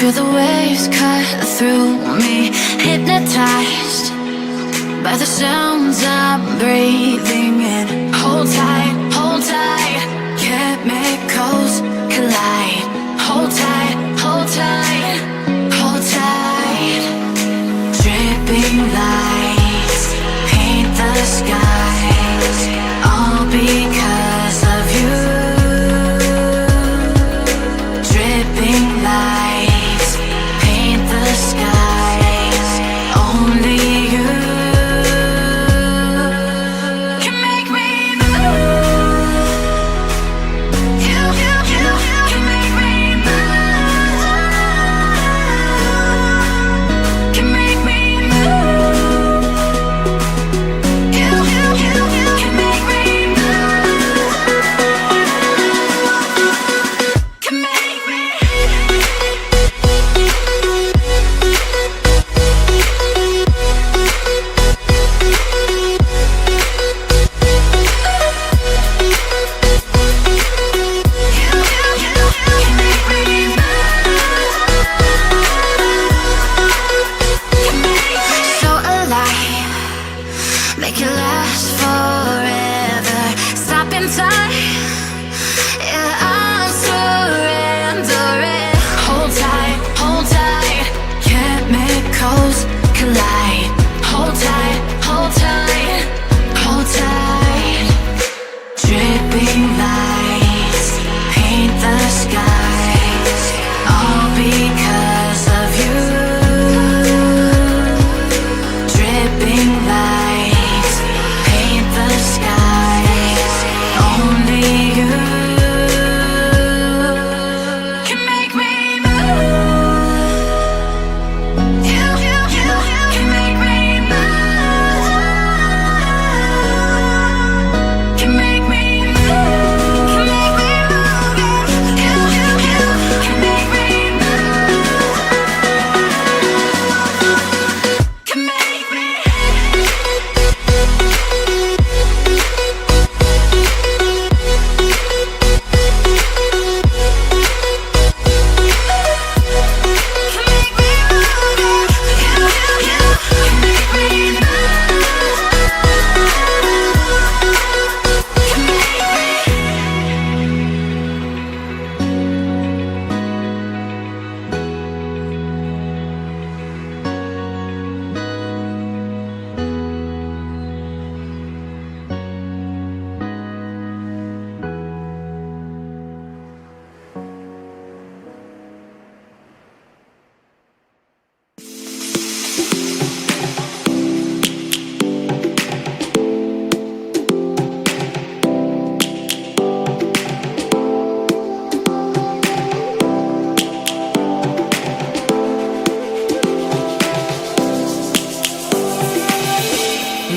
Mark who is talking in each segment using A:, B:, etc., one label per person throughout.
A: Feel the waves cut through me, hypnotized by the sounds I'm breathing in. Hold tight, chemicals collide. Hold tight, hold tight, hold tight. Dripping lights paint the skies, all because of you. Dripping lights paint the skies, only you can make me move. You can make me move. Can make me move. You can make me move. Can make me. So alive, make it last forever. Stop in time, yeah, I'm surrendering. Hold tight, chemicals collide. Hold tight, hold tight, hold tight. Dripping lights paint the skies, all because of you. Dripping lights paint the skies, only you can make me move. You can make me move. Can make me move. Can make me move. You can make me move. Can make me.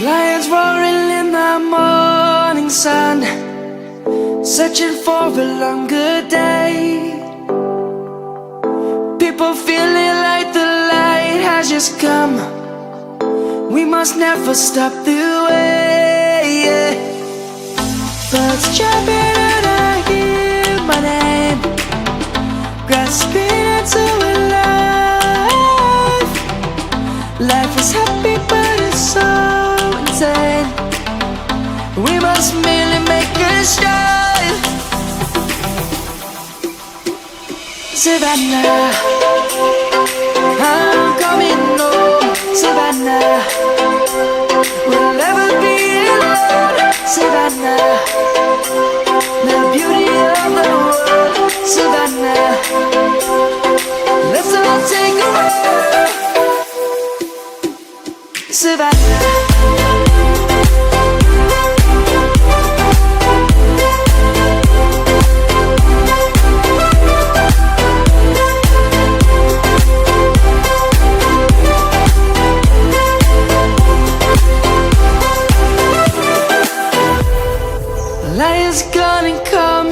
B: Lions roaring in the morning sun, searching for a longer day. People feeling like the light has just come. We must never stop the way. Birds jumping and I hear my name, grasping into a life. Life is happy but it's so insane. We must merely make a strive. Savannah, I'm coming home. Savannah, we'll never be alone. Savannah, the beauty of the world. Savannah, let's all take a ride. Savannah. Lion's gonna come.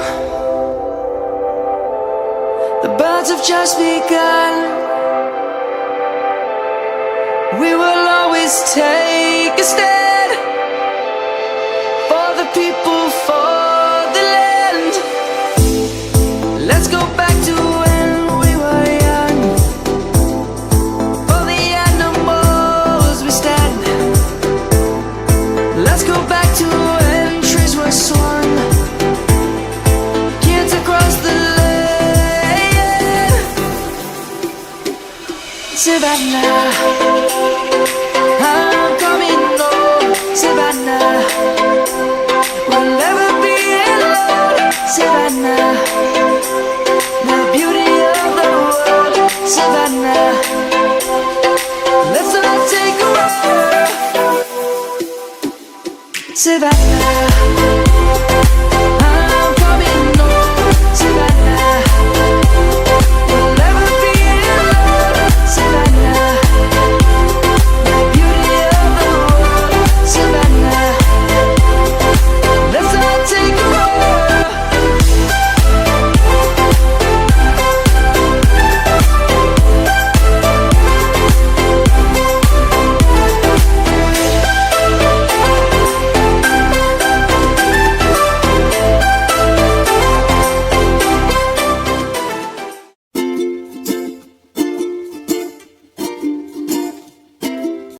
B: The birds have just begun. We will always take a stand for the people, for the land. Let's go back to when we were young. Savannah, I'm coming home, Savannah. We'll never be alone, Savannah. The beauty of the world, Savannah. Let's all take a walk, Savannah.